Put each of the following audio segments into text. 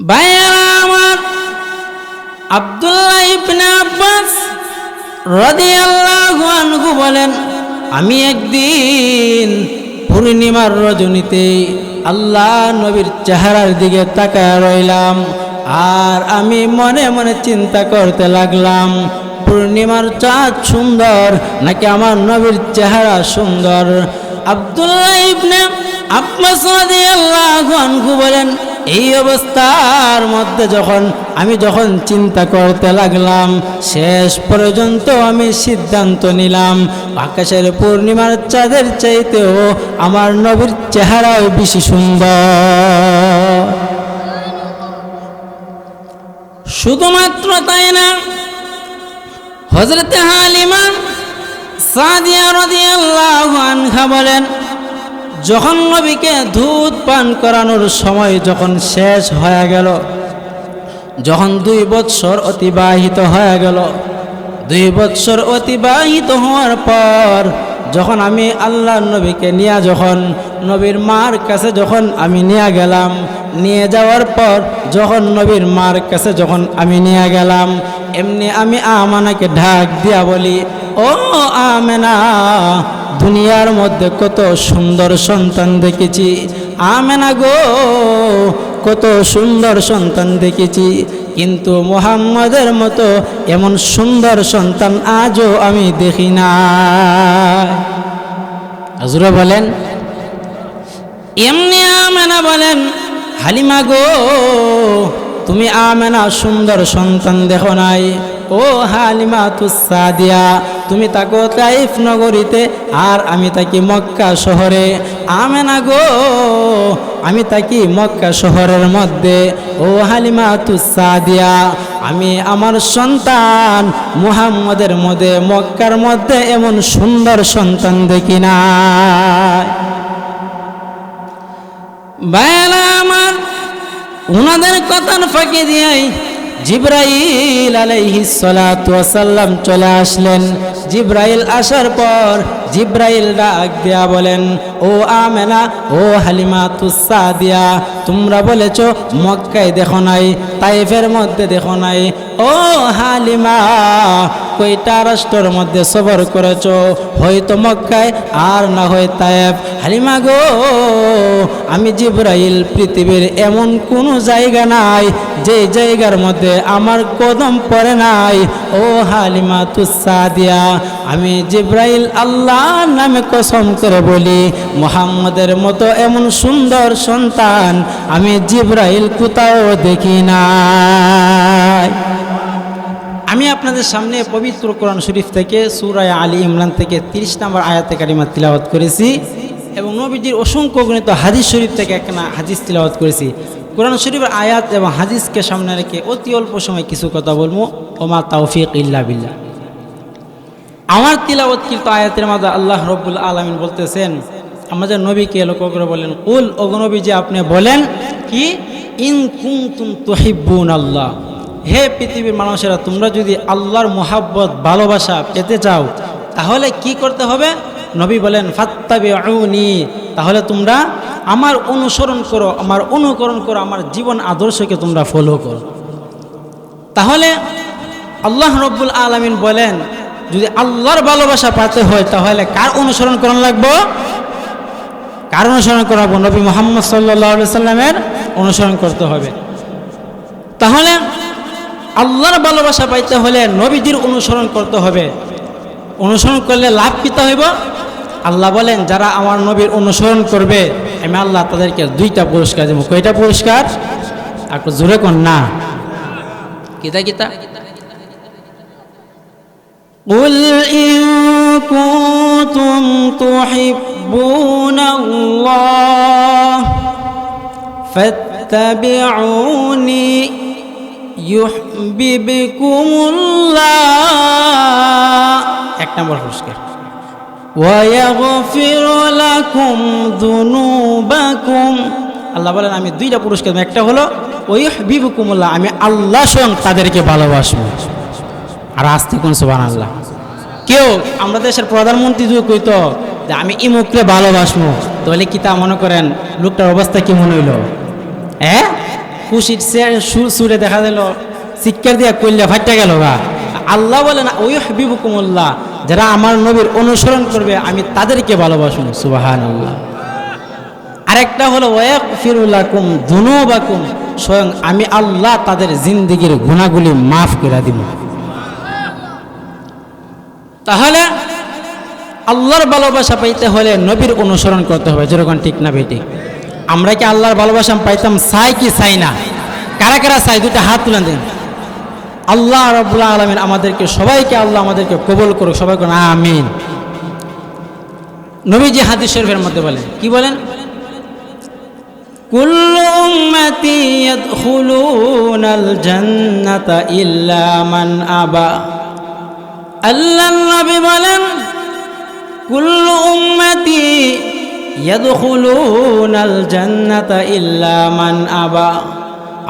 ভাইয়েরা আমার, আব্দুল্লাহ ইবনে আব্বাস রাদিয়াল্লাহু আনহু বলেন, আমি একদিন পূর্ণিমার রজনীতে আল্লাহ নবীর চেহারার দিকে তাকায় রইলাম, আর আমি মনে মনে চিন্তা করতে লাগলাম, পূর্ণিমার চাঁদ সুন্দর নাকি আমার নবীর চেহারা সুন্দর। আব্দুল্লাহ ইবনে আব্বাস রাদিয়াল্লাহু আনহু বলেন, এই অবস্থার মধ্যে আমি যখন চিন্তা করতে লাগলাম, শেষ পর্যন্ত আমি সিদ্ধান্ত নিলাম আকাশের পূর্ণিমার চাঁদের চাইতেও আমার নবীর চেহারাও বেশি সুন্দর। শুধুমাত্র তাই না, হযরতে হালিমা সাদিয়া রাদিয়াল্লাহু আনহা বলেন, যখন নবীকে দুধ পান করানোর সময় যখন শেষ হয়ে গেল, যখন 2 বৎসর অতিবাহিত হয়ে গেল, 2 বৎসর অতিবাহিত হওয়ার পর যখন আমি আল্লাহ নবীকে নিয়ে যখন নবীর মার কাছে যখন আমি নিয়ে গেলাম, নিয়ে যাওয়ার পর যখন নবীর মার কাছে যখন আমি নিয়ে গেলাম, এমনি আমি আমানাকে ঢাক দিয়া বলি, ও আমেনা, দুনিয়ার মধ্যে কত সুন্দর সন্তান দেখেছি, আমেনা গো, কত সুন্দর সন্তান দেখেছি, কিন্তু মুহাম্মদের মতো এমন সুন্দর সন্তান আজও আমি দেখি না। হুজুর বলেন, এমনি আমেনা বলেন, হালিমা গো, তুমি আমেনা সুন্দর সন্তান দেখো নাই, ও হালিমা তুসাদিয়া, তুমি তাকো তাইফ নগরীতে আর আমি থাকি মক্কা শহরে। আমেনা গো, আমি থাকি মক্কা শহরের মধ্যে, ও হালিমা তুসাদিয়া, আমি আমার সন্তান মুহাম্মদের মধ্যে মক্কার মধ্যে এমন সুন্দর সন্তান দেখি না। ভাইরা আমার, উনাদের কথার ফাঁকি দিয়াই জিব্রাইল আলাইহিস সালাতু ওয়াস সালাম চলে আসলেন। জিব্রাইল আসার পর জিব্রাইল ডাক দিয়া বলেন, ও আমেনা, ও হালিমা তুসাদিয়া, তোমরা বলেছো মক্কায় দেখো নাই, তাইফের মধ্যে দেখো নাই, ও হালিমা, কয়টা রাষ্ট্রের মধ্যে সফর করেছো, হয়তো মক্কায় আর না হয় তাইফ। হালিমা গো, আমি জিব্রাইল পৃথিবীর এমন কোনো জায়গা নাই যে জায়গার মধ্যে আমার কদম পড়ে নাই। ও হালিমা তুসাদিয়া, আমি জিব্রাইল আল্লাহর নামে কসম করে বলি, মুহাম্মদের মতো এমন সুন্দর সন্তান আমি জিব্রাইল কোথাও দেখি নাই। আমি আপনাদের সামনে পবিত্র কোরআন শরীফ থেকে সূরা আলী ইমরান থেকে 30 নম্বর আয়াতে কারিমা তিলাওয়াত করেছি এবং নবীজির অসংখ্য গণিত হাদিস শরীফ থেকে একটা হাদিস তিলাওয়াত করেছি। কোরআন শরীফের আয়াত এবং হাদিসকে সামনে রেখে অতি অল্প সময় কিছু কথা বলবো। ওমা তাওফিক ইল্লা বিল্লাহ। আমার তিলাওয়াতকৃত আয়াতের মধ্যে আল্লাহ রাব্বুল আলামিন বলতেছেন, আমাদের নবীকে লক্ষ্য করে বলেন, কুল, ও নবী যে আপনি বলেন কি, ইন কুনতুম তুহিব্বুনাল্লাহ, হে পৃথিবীর মানুষেরা, তোমরা যদি আল্লাহর মুহাব্বত ভালোবাসা পেতে চাও তাহলে কি করতে হবে? নবী বলেন, ফাত্তাবিউনি, তাহলে তোমরা আমার অনুসরণ করো, আমার অনুকরণ করো, আমার জীবন আদর্শকে তোমরা ফলো করো। তাহলে আল্লাহ রাব্বুল আলামিন বলেন, যদি আল্লাহর ভালোবাসা পেতে হয় তাহলে কার অনুসরণ করা লাগবে? কার অনুসরণ করাবো? নবী মুহাম্মদ সাল্লাল্লাহু আলাইহি সাল্লামের অনুসরণ করতে হবে। তাহলে আল্লাহর ভালোবাসা পাইতে হলে নবীজির অনুসরণ করতে হবে। অনুসরণ করলে লাভ কিতা হইব? আল্লাহ বলেন, যারা আমার নবীর অনুসরণ করবে আমি আল্লাহ তাদেরকে 2টা পুরস্কার দেব। কয়টা পুরস্কার? একটু জোরে কোন না, কিতা কিতা? কুল ইন কুনতুম তুহিব্বুনাল্লাহ ফাত্তাবিউনি ইউহিব্বুকুমুল্লাহ, 1 নম্বর পুরস্কার। ওয়ায়াগফির লাকুম যুনুবাকুম, আল্লাহ বলেন আমি 2টা পুরস্কার দেব। একটা হলো ওয়াইহিব্বুকুমুল্লাহ, আমি আল্লাহ স্বয়ং তাদেরকে ভালোবাসবো। আর আসতে কোন সুবহানাল্লাহ। কেউ আমরা দেশের প্রধানমন্ত্রী যদি কইতো যে আমি ইমুককে ভালোবাসবো, তাহলে কি তা মনে করেন লোকটার অবস্থা কি মনে হইল? খুশির সুরে দেখা দিল চিৎকার দিয়া কইলা ফাইটা গেল গা। আল্লাহ বলেন ওই হাবিবুকুমুল্লাহ, যারা আমার নবীর অনুসরণ করবে আমি তাদেরকে ভালোবাসুন। সুবহানাল্লাহ। আরেকটা হলো ওয়াগফিরু লাকুম যুনুবাকুম, স্বয়ং আমি আল্লাহ তাদের জিন্দেগির গুনাহগুলি মাফ করে দিব। তাহলে আল্লাহর ভালোবাসা পাইতে হলে নবীর অনুসরণ করতে হবে, যেরকম ঠিক না বেটি? আমরা কি আল্লাহর ভালোবাসা পাইতাম চাই কি চাই না? কারা কারা চাই দুইটা হাত তুলে দেন। আল্লাহ রাব্বুল আলামিন আমাদেরকে সবাইকে, আল্লাহ আমাদেরকে কবুল করুক, সবাই করুন আমিন। নবীজি হাদিস শরীফের মধ্যে বলেন, কি বলেন? কুল্লু উম্মতি ইয়াদখুলুনাল জান্নাতা ইল্লা মান আবা। আল্লাহর নবী বলেন কুল্লু উম্মতি ইয়াদখুলুনাল জান্নাতা ইল্লা মান আবা,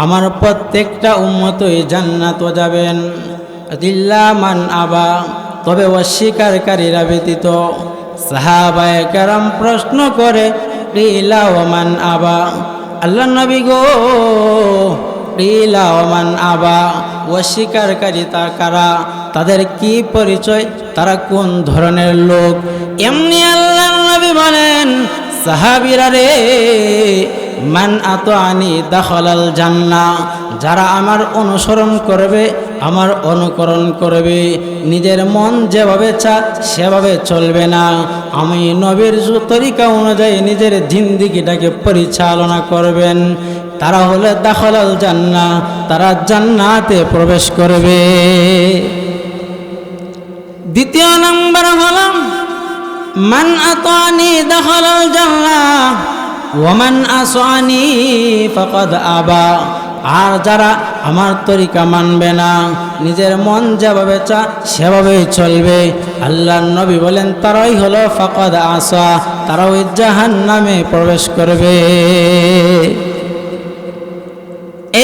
আমার প্রত্যেকটা উম্মতই জান্নাতে যাবেন, ইল্লা মান আবা, তবে অস্বীকারীরা ব্যতীত। সাহাবায়ে কেরাম প্রশ্ন করে কিলা ওয়া মান আবা, আল্লাহর নবী গো কিলা ওয়া মান আবা, অস্বীকারী তার কারা, তাদের কি পরিচয়, তারা কোন ধরনের লোক? এমনি আল্লাহর নবী বলেন সাহাবীরা রে, মান আতাআনি দাখালাল জান্নাহ, যারা আমার অনুসরণ করবে, আমার অনুকরণ করবে, নিজের মন যেভাবে চা সেভাবে চলবে না, আমি নবীর তরিকা অনুযায়ী নিজের জিন্দেগিটাকে পরিচালনা করবেন, তারা হলে দাখালাল জান্নাহ, তারা জান্নাতে প্রবেশ করবে। দ্বিতীয় নম্বর হলো মান আতাআনি দাখালাল জান্নাহ ওয়া মান আসানি ফাকাদ আবা, আর যারা আমার তরিকা মানবে না, নিজের মন যেভাবে চা সেভাবেই চলবে, আল্লাহর নবী বলেন তারাই হলো ফাকাদ আসা, তারা ওই জাহান্নামে প্রবেশ করবে।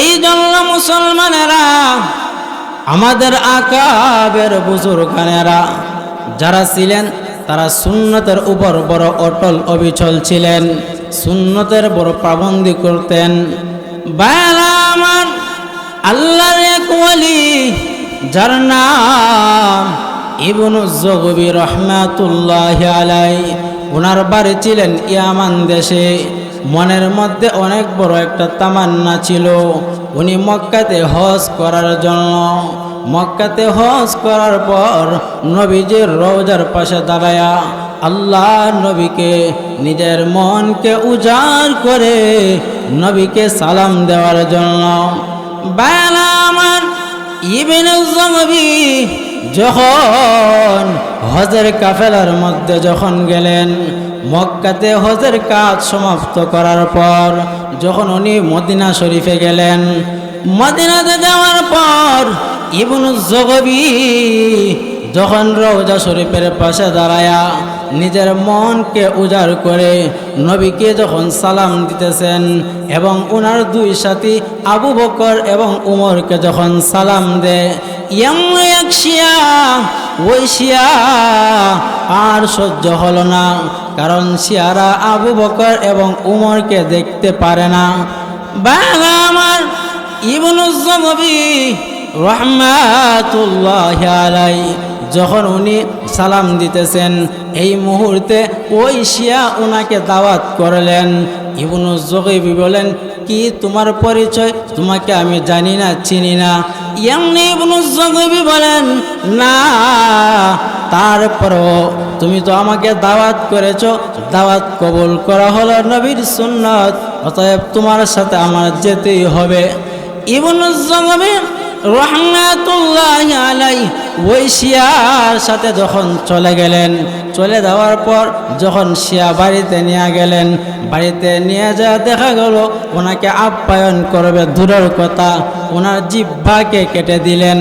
এই জন্য মুসলমানেরা, আমাদের আকাবের বুজুর্গানেরা যারা ছিলেন, তারা সুন্নতের উপর বড় অটল অবিচল ছিলেন, সুন্নতের বড় পাবন্দি করতেন। বালা আমার আল্লাহর এক ওয়ালি, যার নাম ইবনুজ যুগবি রাহমাতুল্লাহি আলাইহি, ওনার বাড়ি ছিলেন ইয়ামান দেশে। মনের মধ্যে অনেক বড় একটা তামান্না ছিল, উনি মক্কাতে হজ করার জন্য। মক্কাতে হজ করার পর নবীজির রওজার পাশে দাঁড়ায়া আল্লাহ নবীকে নিজের মনকে উজাড় করে নবীকে সালাম দেওয়ার জন্য। বালা আমার ইবনুজ যুগবি যখন হজের কাফেলার মধ্যে যখন গেলেন, মক্কাতে হজের কাজ সমাপ্ত করার পর যখন উনি মদিনা শরীফে গেলেন, মদিনাতে যাওয়ার পর ইবনুজ যুগবি যখন রওজা শরীফের পাশে দাঁড়ায়া নিজের মনকে উজাড় করে নবীকে যখন সালাম দিতেছেন, এবং ওনার দুই সাথী আবু বকর এবং উমরকে যখন সালাম দেয়, এক শিয়া ওই শিয়া আর সহ্য হলো না, কারণ শিয়ারা আবু বকর এবং উমরকে দেখতে পারে না। বাবা আমার ইবনুজ যুগবি রাহমাতুল্লাহি আলাইহি যখন উনি সালাম দিতেছেন, এই মুহূর্তে ওই শিয়া ওনাকে দাওয়াত করলেন। ইবনুজ যুগবি বলেন, কি তোমার পরিচয়? তোমাকে আমি জানি না, চিনি না। এমনি ইবনুজ যুগবি বলেন, না তারপরও তুমি তো আমাকে দাওয়াত করেছো, দাওয়াত কবুল করা হলো নবীর সুন্নত, অতএব তোমার সাথে আমার যেতেই হবে। ইবনুজ যুগবি রাহমাতুল্লাহি আলাইহি ওই শিয়ার সাথে যখন চলে গেলেন, চলে যাওয়ার পর যখন শিয়া বাড়িতে নিয়ে গেলেন, বাড়িতে নিয়ে যা দেখা গেল ওনাকে আপ্যায়ন করবে দূরের কথা, ওনার জিহ্বাকে কেটে দিলেন।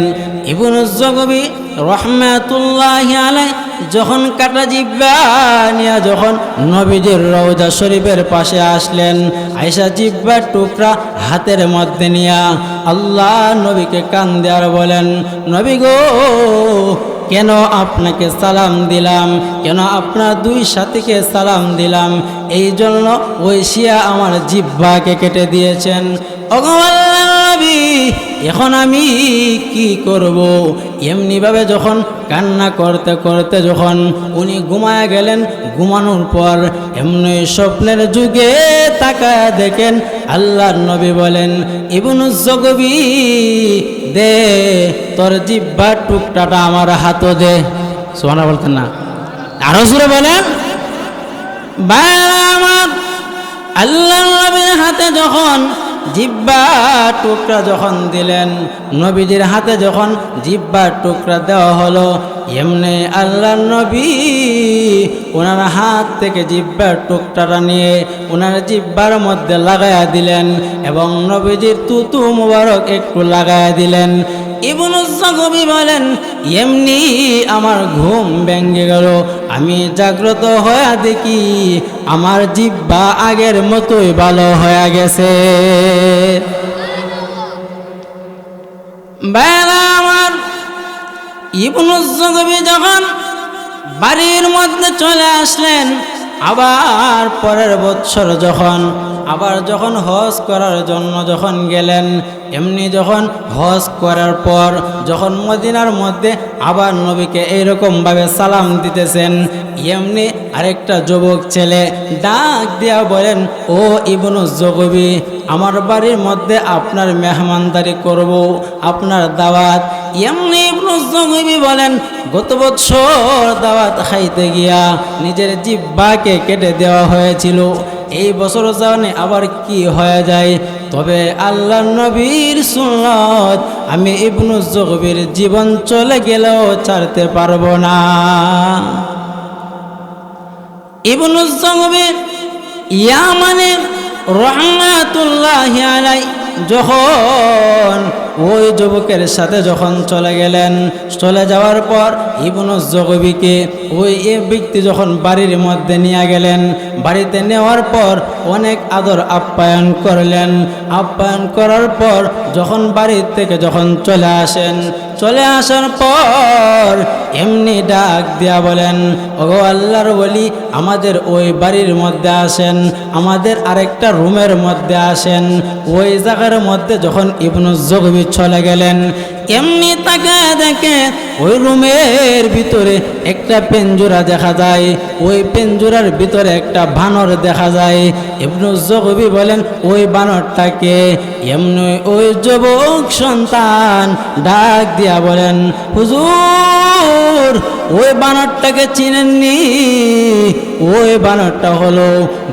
ইবনুজ যুগবি রাহমাতুল্লাহি আলাইহি যখন কাটা জিহ্বা নিয়ে যখন নবীজির রওজা শরীফের পাশে আসলেন, আয়েশা জিহ্বার টুকরা হাতের মধ্যে নিয়া আল্লাহ নবীকে কান দেয়ার বলেন, নবী গো কেন আপনাকে সালাম দিলাম, কেন আপনার দুই সাথীকে সালাম দিলাম, এই জন্য ওই শিয়া আমার জিহ্বাকে কেটে দিয়েছেন। ওগো আল্লাহর নবী, এখন আমি কি করব? এমনিভাবে যখন কান্না করতে করতে যখন উনি ঘুমায় গেলেন, ঘুমানোর পর এমনি স্বপ্নের যুগে তাকায় দেখেন আল্লাহর নবী বলেন, ইবনু যুগবি দে তোর জিহ্বার টুকটাটা আমার হাতে দে। সুবহানাল্লাহ বলতেন না? আরো জোরে বলেন। আমার আল্লাহর নবীর হাতে যখন জিহ্বার টুকরা যখন দিলেন, নবীজির হাতে যখন জিহ্বার টুকরা দেওয়া হলো, এমনি আল্লাহর নবী ওনার হাত থেকে জিহ্বার টুকরাটা নিয়ে ওনার জিহ্বার মধ্যে লাগায়া দিলেন এবং নবীজির তুতু মুবারক একটু লাগায়া দিলেন। ইবনু যুগবি বলেন, এমনি আমার ঘুম ভেঙে গেল। আমি জাগ্রত হয়ে দেখি আমার জিহ্বা আগের মতোই ভালো হয়ে গেছে। বেলা আমার ইবনু যুগবি যখন বাড়ির মধ্যে চলে আসলেন, আবার পরের বছর যখন হজ করার জন্য যখন গেলেন, এমনি যখন হজ করার পর যখন মদিনার মধ্যে আবার নবীকে এইরকমভাবে সালাম দিতেছেন, এমনি আরেকটা যুবক ছেলে ডাক দিয়া বলেন, ও ইবনু যুগবি, আমার বাড়ির মধ্যে আপনার মেহমানদারি করব, আপনার দাওয়াত। এমনি ইবনু যুগবি বলেন, গত বছর দাওয়াত খাইতে গিয়া নিজের জিহ্বাকে কেটে দেওয়া হয়েছিল, এই বছর জানে আবার কি হয়ে যায়। তবে আল্লাহর নবীর সুন্নাত আমি ইবনু যুগবির জীবন চলে গেলেও ছাড়তে পারবো না। ইবনু যুগবি ইয়ামানে রাহমাতুল্লাহি আলাইহি যখন ওই যুবকের সাথে যখন চলে গেলেন, চলে যাওয়ার পর ইবনু যুগবিকে ওই ব্যক্তি যখন বাড়ির মধ্যে নিয়ে গেলেন, বাড়িতে নেওয়ার পর অনেক আদর আপ্যায়ন করলেন। আপ্যায়ন করার পর যখন বাড়ির থেকে যখন চলে আসেন, চলে আসার পর এমনি ডাক দিয়া বলেন, ওগো আল্লাহর ওলি, আমাদের ওই বাড়ির মধ্যে আসেন, আমাদের আরেকটা রুমের মধ্যে আসেন। ওই জায়গার মধ্যে যখন ইবনু যুগবি চলে গেলেন, এমনি তাকায় দেখে ওই রুমের ভিতরে একটা পেঞ্জুরা দেখা যায়, ওই পেঞ্জুরার ভিতরে একটা বানর দেখা যায়। ইবনু যুগবি বলেন, ওই বানরটাকে? এমনি ওই যুবক সন্তান ডাক দিয়া বলেন, হুজুর, ওই বানরটাকে চিনেননি? ওই বানরটা হলো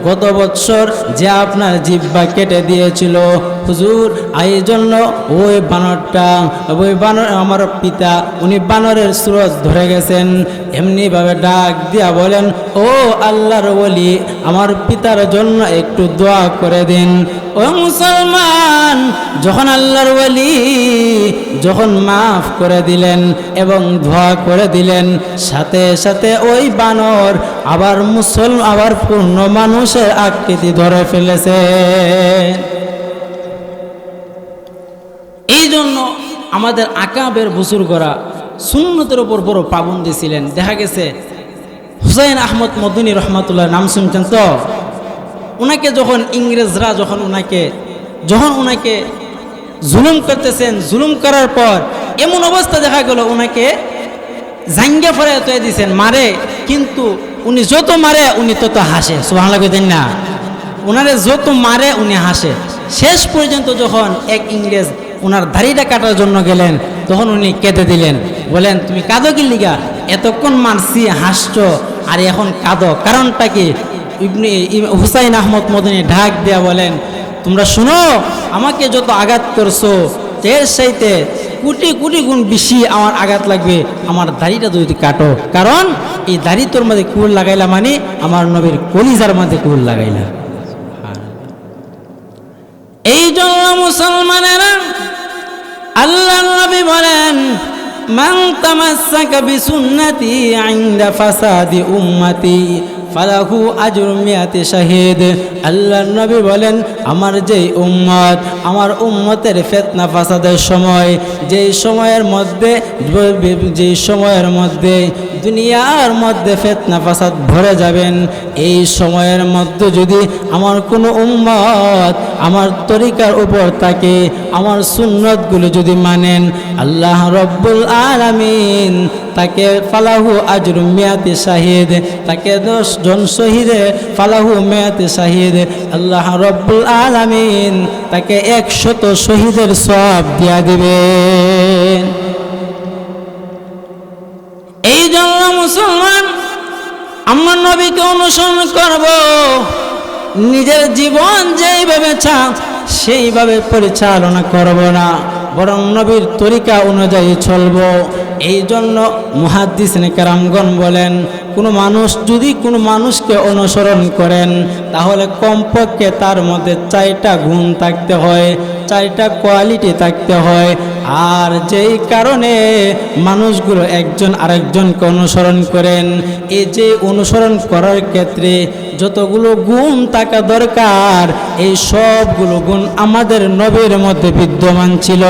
গত বছর যে আপনার জিহ্বা কেটে দিয়েছিল হুজুর। এই জন্য ওই বানর আমার পিতা, উনি বানরের স্রোত ধরে গেছেন। এমনিভাবে ডাক দিয়া বলেন, ও আল্লাহর ওলি, আমার পিতার জন্য একটু দোয়া করে দিন। ও মুসলমান, যখন আল্লাহর ওলি যখন মাফ করে দিলেন এবং দোয়া করে দিলেন, সাথে সাথে ওই বানর আবার পূর্ণ মানুষের আকৃতি ধরে ফেলেছে। এই জন্য আমাদের আকাবের বুজুর্গরা সুন্নতের উপর বড় পাবন্দি ছিলেন। দেখা গেছে হুসাইন আহমদ মদনী রহমাতুল্লাহ নাম শুনছেন তো? ওনাকে যখন ইংরেজরা যখন ওনাকে জুলুম করতেছেন, জুলুম করার পর এমন অবস্থা দেখা গেল ওনাকে জাঙ্গা ফরায় তৈরি দিয়েছেন, মারে, কিন্তু উনি যত মারে উনি তত হাসে। সুবহানাল্লাহ কইতেন না? ওনারে যত মারে উনি হাসে। শেষ পর্যন্ত যখন এক ইংরেজ ওনার দাড়িটা কাটার জন্য গেলেন, তখন উনি কেঁদে দিলেন, বলেন, তুমি কাঁদো কি লিগা? এতক্ষণ মারছি, হাসছো, আর এখন কাঁদো, কারণটা কি? হুসাইন আহমদ মদনী ঢাক দিয়া বলেন, তোমরা শুনো, আমাকে যত আঘাত করছো এর চাইতে কোটি কোটি গুণ বেশি আমার আঘাত লাগবে আমার দাড়িটা যদি কাটো, কারণ এই দাড়ি তোর মধ্যে কুল লাগাইলা মানে আমার নবীর কলিজার মধ্যে কুল লাগাইলা। এই জন্য মুসলমানেরা আল্লাহ নবী বলেন, মান তামাসসাকা বিসুন্নতি ইনদা ফাসাদি উম্মতি ফালাহু আজরু মিয়াতি শাহিদ। আল্লাহ নবী বলেন, আমার যেই উম্মত, আমার উম্মতের ফিতনা ফাসাদের সময়, যেই সময়ের মধ্যে দুনিয়ার মধ্যে ফিতনা ফাসাদ ভরে যাবেন। এই সময়ের মধ্যে যদি আমার কোনো উম্মত আমার তরিকার উপর থাকে, আমার সুন্নতগুলো যদি মানেন, আল্লাহ রব্বুল আলামিন তাকে ফালাহু আজরু মিয়াতি শাহিদ, তাকে 10 জন শহীদে ফালাহু মিয়াতি শাহিদ, আল্লাহ রব্বুল আলামিন তাকে 100 শহীদের সওয়াব দিয়া দিবেন। এই জন্য মুসলমান আমার নবীকে অনুসরণ করব, নিজের জীবন যেইভাবে চান সেইভাবে পরিচালনা করব না, বরং নবীর তরিকা অনুযায়ী চলব। এই জন্য মুহাদ্দিসিনে কেরামগণ বলেন, কোনো মানুষ যদি কোনো মানুষকে অনুসরণ করেন তাহলে কমপক্ষে তার মধ্যে 4টা গুণ থাকতে হয়, 4টা কোয়ালিটি থাকতে হয়। আর যেই কারণে মানুষগুলো একজন আরেকজনকে অনুসরণ করেন, এই যে অনুসরণ করার ক্ষেত্রে যতগুলো গুণ থাকা দরকার, এই সবগুলো গুণ আমাদের নবীর মধ্যে বিদ্যমান ছিল।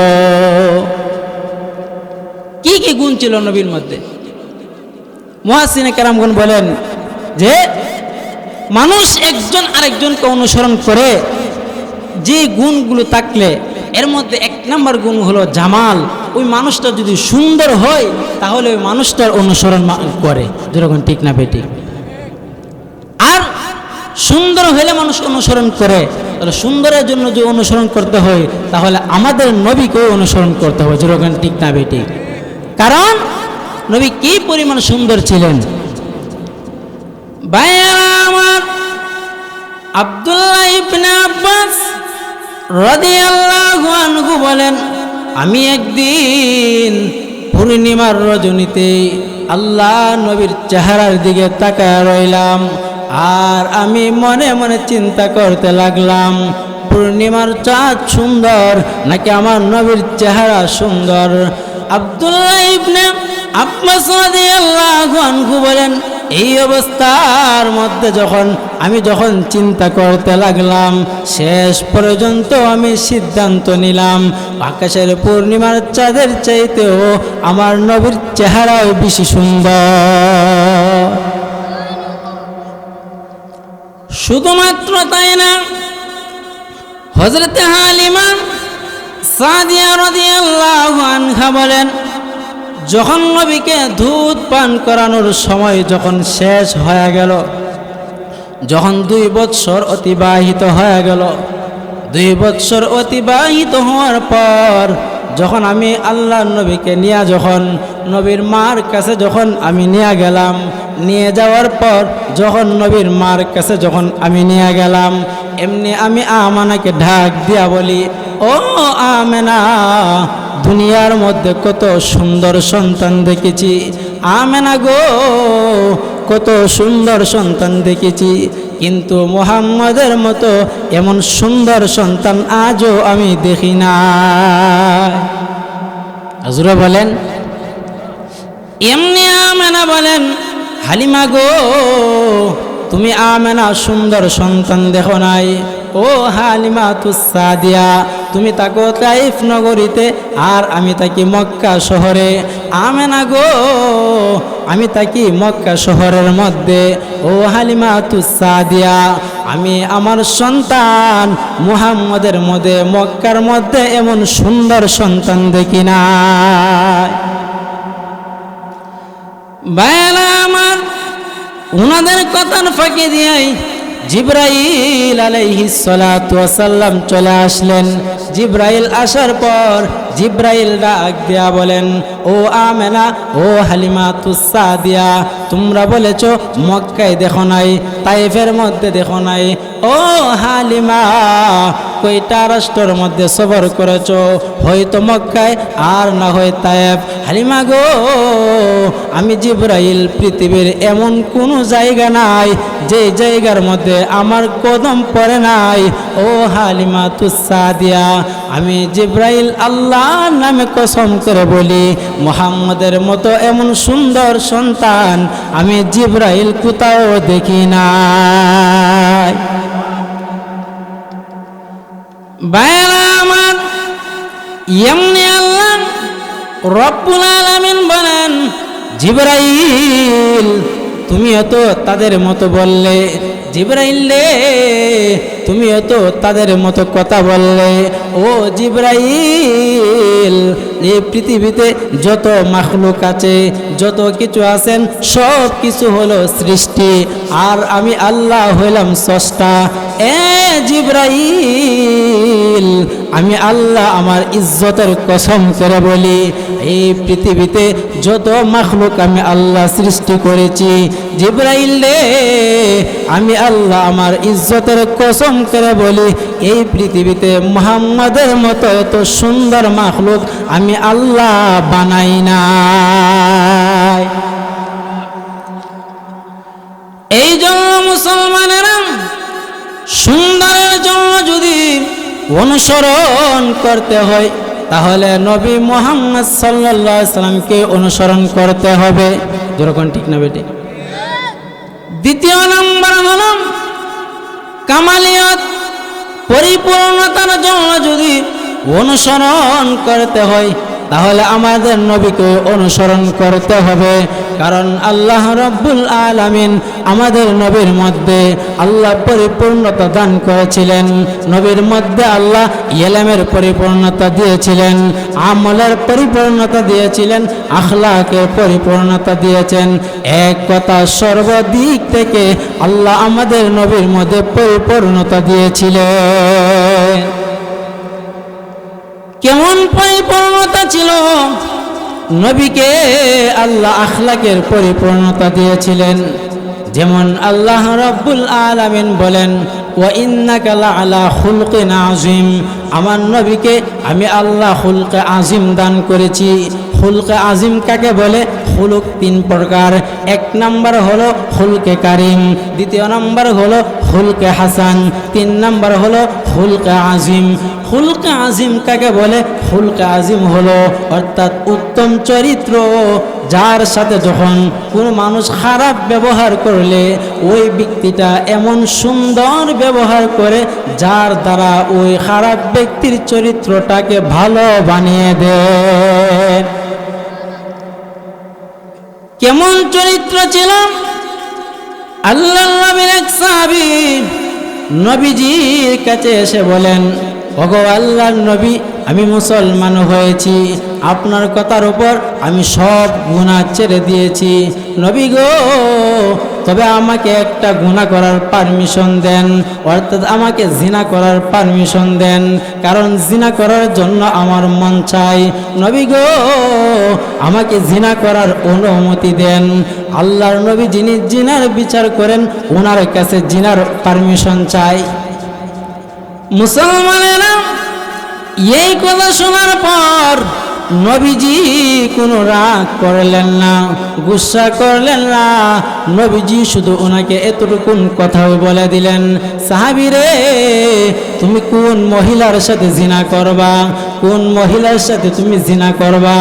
কি কি গুণ ছিল নবীর মধ্যে? মুহাদ্দিসিনে কেরামগণ বলেন যে মানুষ একজন আরেকজনকে অনুসরণ করে যে গুণগুলো থাকলে এর মধ্যে 1 নম্বর গুণ হলো জামাল। ওই মানুষটা যদি সুন্দর হয় তাহলে ওই মানুষটার অনুসরণ করে, যেরকম ঠিক না বেটি? আর সুন্দর হলে মানুষ অনুসরণ করে, তাহলে সুন্দরের জন্য যে অনুসরণ করতে হয় তাহলে আমাদের নবীকেও অনুসরণ করতে হবে, যেরকম ঠিক না বেটি? কারণ নবী কি পরিমাণ সুন্দর ছিলেন। ভাইয়েরা আমার, আব্দুল্লাহ ইবনে আব্বাস রাদিয়াল্লাহু আনহু বলেন, আমি একদিন পূর্ণিমার রজনীতে আল্লাহ নবীর চেহারার দিকে তাকায় রইলাম, আর আমি মনে মনে চিন্তা করতে লাগলাম, পূর্ণিমার চাঁদ সুন্দর নাকি আমার নবীর চেহারা সুন্দর? আব্দুল্লাহ ইবনে আব্বাস রাদিয়াল্লাহু আনহু বলেন, এই অবস্থার মধ্যে আমি যখন চিন্তা করতে লাগলাম, শেষ পর্যন্ত আমি সিদ্ধান্ত নিলাম আকাশের পূর্ণিমার চাঁদের চাইতেও আমার নবীর চেহারাও বেশি সুন্দর। শুধুমাত্র তাই না, হযরতে হালিমা সাদিয়া রাদিয়াল্লাহু আনহা বলেন, যখন নবীকে দুধ পান করানোর সময় যখন শেষ হয়ে গেল, যখন 2 বৎসর অতিবাহিত হয়ে গেল, 2 বৎসর অতিবাহিত হওয়ার পর যখন আমি আল্লাহ নবীকে নিয়ে যখন নবীর মার কাছে যখন আমি নিয়ে গেলাম, নিয়ে যাওয়ার পর যখন নবীর মার কাছে যখন আমি নিয়ে গেলাম, এমনি আমি আমানাকে ঢাক দিয়া বলি, ও আমেনা, দুনিয়ার মধ্যে কত সুন্দর সন্তান দেখেছি, আমেনা গো, কত সুন্দর সন্তান দেখেছি, কিন্তু মুহাম্মদের মতো এমন সুন্দর সন্তান আজও আমি দেখি না। হুজুর বলেন, এমনি আমেনা বলেন, হালিমা গো, তুমি আমেনা সুন্দর সন্তান দেখো নাই, ও হালিমাতুস সাদিয়া, তুমি থাকো তাইফ নগরীতে আর আমি থাকি মক্কা শহরে। আমেনা গো, আমি থাকি মক্কা শহরের মধ্যে, ও হালিমাতুস সাদিয়া, আমি আমার সন্তান মুহাম্মদের মধ্যে মক্কার মধ্যে এমন সুন্দর সন্তান দেখি না। ভাইরা আমার, ওনাদের কথার ফাঁকি দিয়াই জিবরাইল আলাইহিস সালাতু ওয়াস সালাম চলে আসলেন। জিবরাইল আসার পর জিবরাইল ডাক দিয়া বলেন, ও আমেনা, ও হালিমাতুস সাদিয়া, তোমরা বলেছো মক্কায় দেখো নাই, তাইফের মধ্যে দেখো নাই, ও হালিমা, কয়টা রাষ্ট্রের মধ্যে সফর করেছো, হয়তো মক্কায় আর না হয় তাইফ। হালিমা গো, আমি জিবরাইল পৃথিবীর এমন কোনো জায়গা নাই যে জায়গার মধ্যে আমার কদম পড়ে নাই। ও হালিমাতুস সাদিয়া, আমি জিবরাইল আল্লাহর নামে কসম করে বলি, মুহাম্মদের মতো এমন সুন্দর সন্তান আমি জিবরাইল কোথাও দেখি নাই। ভাইরা আমার, এমনি আল্লাহ রব্বুল আলামিন বলেন, জিবরাইল তুমিও তো তাদের মতো বললে, জিবরাইল রে তুমিও তো তাদের মতো কথা বললে। ও জিবরাইল, এই পৃথিবীতে যত মাখলুক আছে, যত কিছু আছেন, সব কিছু হলো সৃষ্টি, আর আমি আল্লাহ হইলাম স্রষ্টা। এ জিবরাইল, আমি আল্লাহ আমার ইজ্জতের কসম করে বলি, এই পৃথিবীতে যত মাখলুক আমি আল্লাহ সৃষ্টি করেছি, জিবরাইল রে আমি আল্লাহ আমার ইজ্জতের কসম করে বলি, এই পৃথিবীতে মুহাম্মাদের মতো এত সুন্দর মাখলুক আমি আল্লাহ বানাই নাই। এই জন্য মুসলমানেরা সুন্দরের জন্য যদি অনুসরণ করতে হয়, তাহলে নবী মুহাম্মদ সাল্লাল্লাহু আলাইহি সাল্লামকে অনুসরণ করতে হবে। যেরকম ঠিক না বেটি? দ্বিতীয় নম্বর হল কামালিয়ত, পরিপূর্ণতার জন্য যদি অনুসরণ করতে হয়, তাহলে আমাদের নবীকে অনুসরণ করতে হবে। কারণ আল্লাহ রাব্বুল আলামিন আমাদের নবীর মধ্যে আল্লাহ পরিপূর্ণতা দান করেছিলেন। নবীর মধ্যে আল্লাহ ইলমের পরিপূর্ণতা দিয়েছিলেন, আমলের পরিপূর্ণতা দিয়েছিলেন, আখলাকের পরিপূর্ণতা দিয়েছেন। এক কথা, সর্বদিক থেকে আল্লাহ আমাদের নবীর মধ্যে পরিপূর্ণতা দিয়েছিলেন। কেমন পরিপূর্ণতা ছিল? নবীকে আল্লাহ আখলাকের পরিপূর্ণতা দিয়েছিলেন। যেমন আল্লাহ রাব্বুল আলামিন বলেন, ওয়া ইন্নাকা লাআলা খুলকিন আযীম, আমার নবীকে আমি আল্লাহ খুলকে আযীম দান করেছি। খুলকে আযীম কাকে বলে? খুলুক তিন প্রকার। এক নম্বর হলো খুলকে কারিম, দ্বিতীয় নম্বর হলো খুলকে হাসান, তিন নম্বর হলো খুলকে আযীম। খুলকে আযীম কাকে বলে? খুলকে আযীম হলো অর্থাৎ উত্তম চরিত্র, যার সাথে যখন কোনো মানুষ খারাপ ব্যবহার করলে ওই ব্যক্তিটা এমন সুন্দর ব্যবহার করে যার দ্বারা ওই খারাপ ব্যক্তির চরিত্রটাকে ভালো বানিয়ে দেয়। কেমন চরিত্র ছিল? আল্লাহর নবীর এক সাহাবী নবীজির কাছে এসে বলেন, ওগো আল্লাহর নবী, আমি মুসলমান হয়েছি, আপনার কথার উপর আমি সব গুনাহ ছেড়ে দিয়েছি। নবী গো, তবে আমাকে একটা গুনাহ করার পারমিশন দেন, অর্থাৎ আমাকে জিনা করার পারমিশন দেন, কারণ জিনা করার জন্য আমার মন চাই। নবী গো, আমাকে জিনা করার অনুমতি দেন। আল্লাহর নবী যিনি জিনার বিচার করেন, ওনার কাছে জিনার পারমিশন চাই। মুসলমানেরা এই কথা শোনার পর নবীজি কোনো রাগ করলেন না, গুসা করলেন না। নবীজি শুধু ওনাকে এতটুকুন কথাও বলে দিলেন, সাহাবী রে, তুমি কোন মহিলার সাথে জিনা করবা? কোন মহিলার সাথে তুমি জিনা করবা?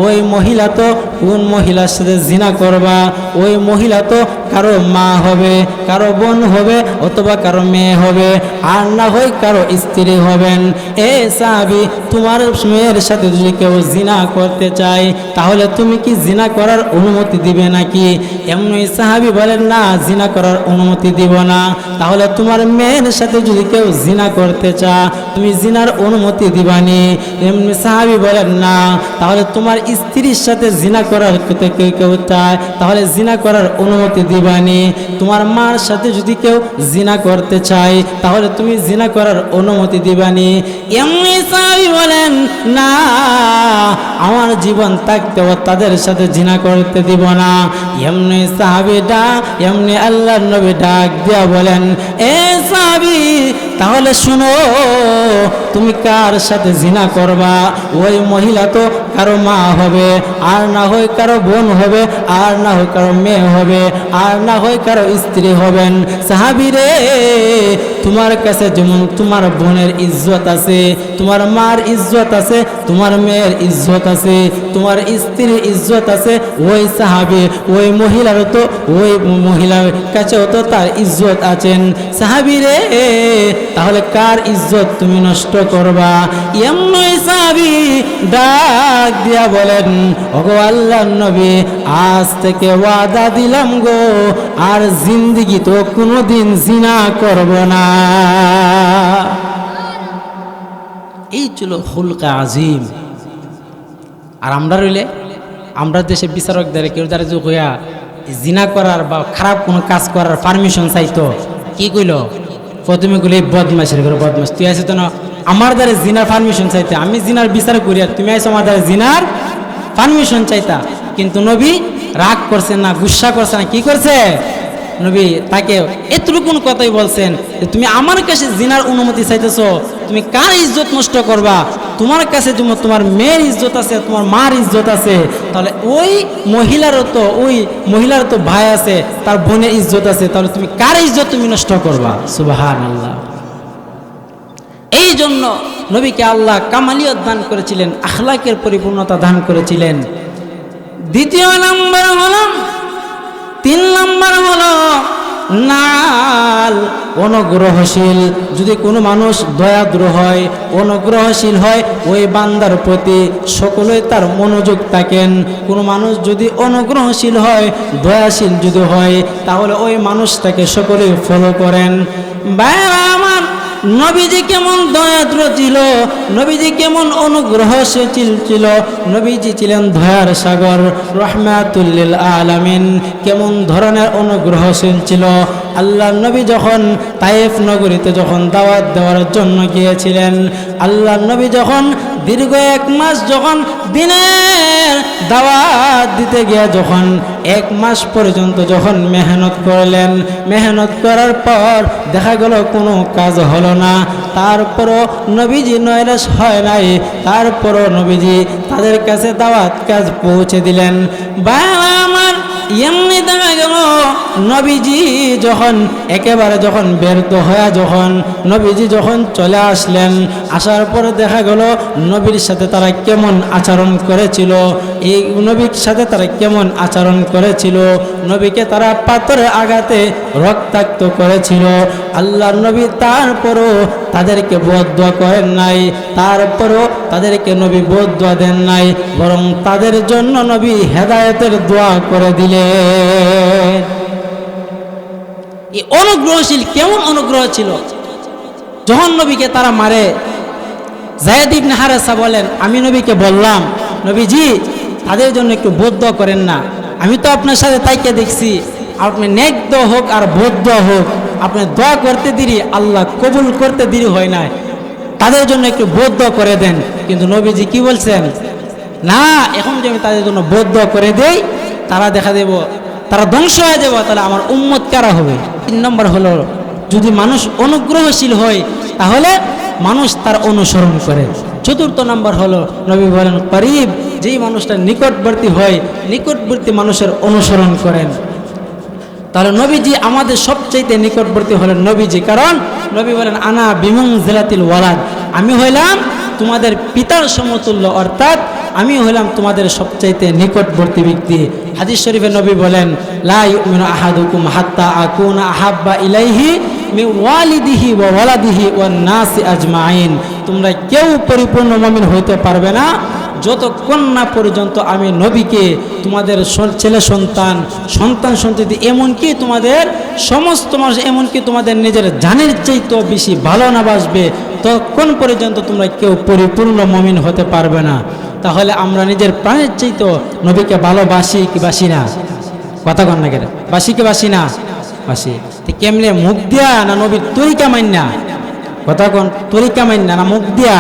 ওই মহিলা তো কোন মহিলার সাথে জিনা করবা, ওই মহিলা তো কারো মা হবে, কারো বোন হবে, অথবা কারো মেয়ে হবে, আর না হয় কারো স্ত্রী হবেন। এ সাহাবী, তোমার মেয়ের সাথে যদি কেউ জিনা করতে চায়, তাহলে তুমি কি জিনা করার অনুমতি দিবে নাকি? এমনি সাহাবী বলেন, না, জিনা করার অনুমতি দিব না। তাহলে তোমার মেয়ের সাথে যদি কেউ জিনা করতে চায়, তুমি জিনার অনুমতি দিবানি? এমনি সাহাবী বলেন, না। তাহলে তোমার স্ত্রীর সাথে জিনা করার কেউ চায়, তাহলে জিনা করার অনুমতি দিবানি? তোমার মার সাথে যদি কেউ জিনা করতে চায়, তাহলে তুমি জিনা করার অনুমতি দিবানি? এমনি সাহাবী বলেন, না, আমার জীবন থাকতেও তাদের সাথে জিনা করতে দিব না। এমনি সাহাবী এমনি আল্লাহর নবী ডাক দিয়া বলেন, এ সাহাবী, তাহলে শুনো, তুমি কার সাথে জিনা করবা? ওই মহিলা তো কারো মা হবে, আর না হয় কারো বোন হবে, আর না হয় কারো মেয়ে হবে, আর না হয় কারো স্ত্রী হবেন। সাহাবী রে, তোমার কাছে যেমন তোমার বোনের ইজ্জত আছে, তোমার মার ইজ্জত আছে, তোমার মেয়ের ইজ্জত আছে, তোমার স্ত্রীর ইজ্জত আছে, ওই সাহাবী ওই ওই মহিলার কাছেও তো তার ইজ্জত আছেন। সাহাবী রে, তাহলে কার ইজ্জত তুমি নষ্ট করবা? এমনই সাহাবী ডাক দিয়া বলেন, ওগো আল্লাহর নবী, আজ থেকে ওয়াদা দিলাম গো, আর জিন্দেগি তো কোনোদিন জিনা করব না। এই ছিল হুলকা আজিম। আর আমরা রইলে, আমরা দেশে বিচারকদের কেউ যারা যে হইয়া জিনা করার বা খারাপ কোনো কাজ করার পারমিশন চাইতো, কি কইল? প্রথমে কইলে বদমাশের করে বদমাশ তুই আছে তো না, আমার দ্বারা জিনার পারমিশন চাইতে, আমি জিনার বিচার করি আর তুমি আইসো আমার দ্বারা জিনার পারমিশন চাইতা। কিন্তু নবী রাগ করছেন না, গুসা করছে না, কি করছে? নবী তাকে এতটুকু কথাই বলছেন যে তুমি আমার কাছে জিনার অনুমতি চাইতেছো, তুমি কার ইজ্জত নষ্ট করবা? তোমার কাছে তোমার মেয়ের ইজ্জত আছে, তোমার মার ইজ্জত আছে, তাহলে ওই মহিলার তো ভাই আছে, তার বোনের ইজ্জত আছে, তাহলে তুমি কার ইজ্জত তুমি নষ্ট করবা? সুবহানাল্লাহ। এই জন্য নবীকে আল্লাহ কামালিয়ত দান করেছিলেন, আখলাকের পরিপূর্ণতা দান করেছিলেন। দ্বিতীয় নাম্বার হলো, 3 নাম্বার হলো নাল, অনুগ্রহশীল। যদি কোনো মানুষ দয়াদ্র হয়, অনুগ্রহশীল হয়, ওই বান্দার প্রতি সকলেই তার মনোযোগ থাকেন। কোনো মানুষ যদি অনুগ্রহশীল হয়, দয়াশীল যদি হয়, তাহলে ওই মানুষটাকে সকলেই ফলো করেন। ভাইরা আমার, নবীজি কেমন দয়াদ্র ছিল, নবীজি কেমন অনুগ্রহশীল ছিল, নবীজি ছিলেন দয়ার সাগর, রহমাতুল লিল আলামিন। কেমন ধরনের অনুগ্রহশীল ছিল। আল্লাহ নবী যখন তায়েফ নগরীতে যখন দাওয়াত দেওয়ার জন্য গিয়েছিলেন, আল্লাহ নবী যখন দীর্ঘ 1 মাস যখন দিনের দাওয়াত দিতে গিয়ে যখন 1 মাস পর্যন্ত যখন মেহনত করলেন, মেহনত করার পর দেখা গেল কোনো কাজ হলো না, তারপরও নবীজি নৈরাশ হয় নাই, তারপরও নবীজি তাদের কাছে দাওয়াত কাজ পৌঁছে দিলেন। বাবা আমার, এমনি দেখা গেল নবীজি যখন একেবারে যখন ব্যর্থ হয়ে যখন নবীজি যখন চলে আসলেন, আসার পরে দেখা গেল নবীর সাথে তারা কেমন আচরণ করেছিল, এই নবীর সাথে তারা কেমন আচরণ করেছিল। নবীকে তারা পাথরের আঘাতে রক্তাক্ত করেছিল। আল্লাহ নবী তারপরও তাদেরকে বদদুয়া করেন নাই, তারপরও তাদেরকে নবী বদদুয়া দেন নাই, বরং তাদের জন্য নবী হেদায়েতের দোয়া করে দিলেন। এই অনুগ্রহশীল কেমন অনুগ্রহ ছিল। যখন নবীকে তারা মারে, যায়েদ ইবনে হারেসা বলেন, আমি নবীকে বললাম, নবীজি তাদের জন্য একটু বদদুয়া করেন না, আমি তো আপনার সাথে তাইকে দেখছি, আপনি নেক দোয়া হোক আর বদদুয়া হোক, আপনি দোয়া করতে দেরি, আল্লাহ কবুল করতে দেরি হয় না, তাদের জন্য একটু বদদুয়া করে দেন। কিন্তু নবীজি কি বলছেন? না, এখন যদি আমি তাদের জন্য বদদুয়া করে দেই, তারা দেখা দেব তারা ধ্বংস হয়ে যাব, তাহলে আমার উম্মত কারা হবে? 3 নম্বর হলো, যদি মানুষ অনুগ্রহশীল হয় তাহলে মানুষ তার অনুসরণ করে। 4র্থ নম্বর হলো, নবী বলেন করিব, যেই মানুষটা নিকটবর্তী হয়, নিকটবর্তী মানুষের অনুসরণ করেন। তাহলে নবীজি আমাদের সবচাইতে নিকটবর্তী হলেন নবীজি, কারণ নবী বলেন আনা বিমানজিলাতিল ওয়ালাদ, আমি হইলাম তোমাদের পিতার সমতুল্য, অর্থাৎ আমি হইলাম তোমাদের সবচাইতে নিকটবর্তী ব্যক্তি। হাদিস শরীফে নবী বলেন লা ইউমিনু আহাদুকুম হাত্তা আকুনা আহাব্বা ইলাইহি মিন ওয়ালিদিহি ওয়া ওয়ালাদিহি ওয়ান নাসি আজমাইন, তোমরা কেউ পরিপূর্ণ মুমিন হইতে পারবে না যতক্ষণ না পর্যন্ত আমি নবীকে তোমাদের ছেলে সন্তান, সন্তান সন্ততি, এমনকি তোমাদের সমস্ত মানুষ, এমনকি তোমাদের নিজের জানের চাইতেও বেশি ভালো না বাসবে, ততক্ষণ পর্যন্ত তোমরা কেউ পরিপূর্ণ মুমিন হতে পারবে না। তাহলে আমরা নিজের প্রাণের চাইতেও নবীকে ভালোবাসি কি বাসি না? কথা কন না কেন? বাসি কি বাসি না? বাসি। কেমনে? মুখ দিয়া না নবীর তরিকা মাইন্না? কথা কন, তরিকা মাইন্না না মুখ দিয়া?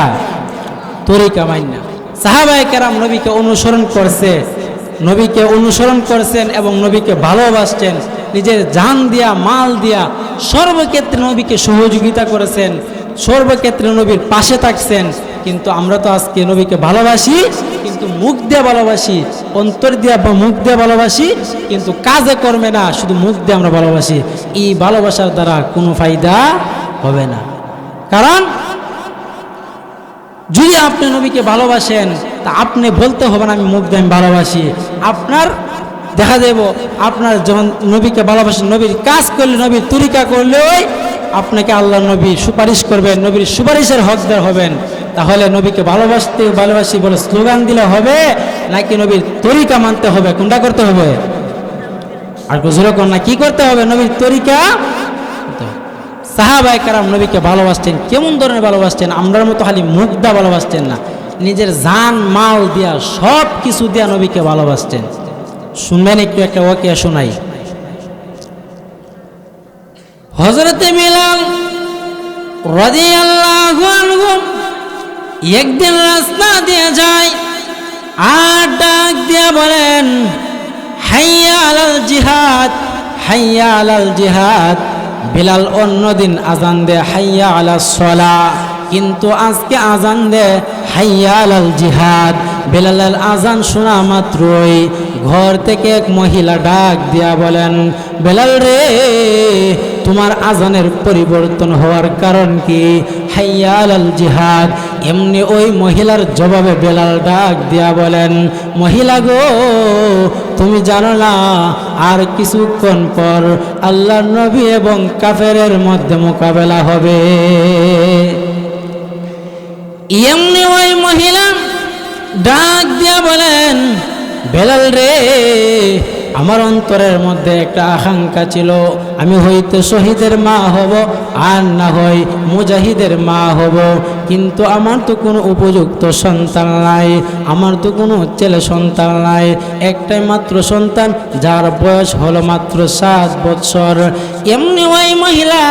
তরিকা মাইন্না। সাহাবায়ে কেরাম নবীকে অনুসরণ করছে, নবীকে অনুসরণ করছেন এবং নবীকে ভালোবাসছেন, নিজের জান দিয়া, মাল দিয়া সর্বক্ষেত্রে নবীকে সহযোগিতা করেছেন, সর্বক্ষেত্রে নবীর পাশে থাকছেন। কিন্তু আমরা তো আজকে নবীকে ভালোবাসি, কিন্তু মুখ দিয়ে ভালোবাসি, অন্তর দিয়া বা মুখ দিয়ে ভালোবাসি, কিন্তু কাজে কর্মে না, শুধু মুখ দিয়ে আমরা ভালোবাসি। এই ভালোবাসার দ্বারা কোনো ফায়দা হবে না। কারণ যদি আপনি নবীকে ভালোবাসেন তা আপনি বলতে হবে না আমি মুখ দিয়ে আমি ভালোবাসি, আপনার দেখা যাব আপনার যখন নবীকে ভালোবাসেন, নবীর কাজ করলে, নবীর তরিকা করলেই আপনাকে আল্লাহ নবী সুপারিশ করবেন, নবীর সুপারিশের হকদার হবেন। তাহলে নবীকে ভালোবাসি বলে স্লোগান দিলে হবে, নাকি নবীর তরিকা মানতে হবে? কোনটা করতে হবে? আর গুজরে না কি করতে হবে? নবীর তরিকা। সাহাবায়ে কেরাম নবীকে ভালোবাসতেন, কেমন ধরনের ভালোবাসতেন? আমরার মতো খালি মুখ দা ভালোবাসতেন না, নিজের জান মাল দিয়া, সব কিছু দিয়া নবীকে ভালোবাসতেন। শুনবেন একটু একটা ওয়াকিয়া শোনাই। হযরতে বিলাল রাদিয়াল্লাহু আনহু একদিন রাস্তা দিয়ে যায়, আর ডাক দিয়া বলেন, হাইয়া আলাল জিহাদ, হাইয়া আলাল জিহাদ। বিলাল অন্যদিন আজান দে হাইয়া আলাস সালাহ, কিন্তু আজকে আজান দে হাইয়া আলাল জিহাদ। বিলালের আজান শোনা মাত্রই ঘর থেকে এক মহিলা ডাক দিয়া বলেন, বেলাল রে, তোমার আজানের পরিবর্তন হওয়ার কারণ কি? হাইয়া আলাল জিহাদ। এমনি ওই মহিলার জবাবে বেলাল ডাক দিয়া বলেন, মহিলা গো, তুমি জানো না আর কিছুক্ষণ পর আল্লাহর নবী এবং কাফেরের মধ্যে মোকাবেলা হবে। এমনি ওই মহিলা ডাক দিয়া বলেন, বেলাল রে, আমার অন্তরের মধ্যে একটা আকাঙ্ক্ষা ছিল, আমি হইতে শহীদের মা হব আর না হয় মুজাহিদের মা হব, কিন্তু আমার তো কোনো উপযুক্ত সন্তান নাই, আমার তো কোনো ছেলে সন্তান নাই, একটাই মাত্র সন্তান, যার বয়স হলো মাত্র 7 বছর। এমনি ওই মহিলা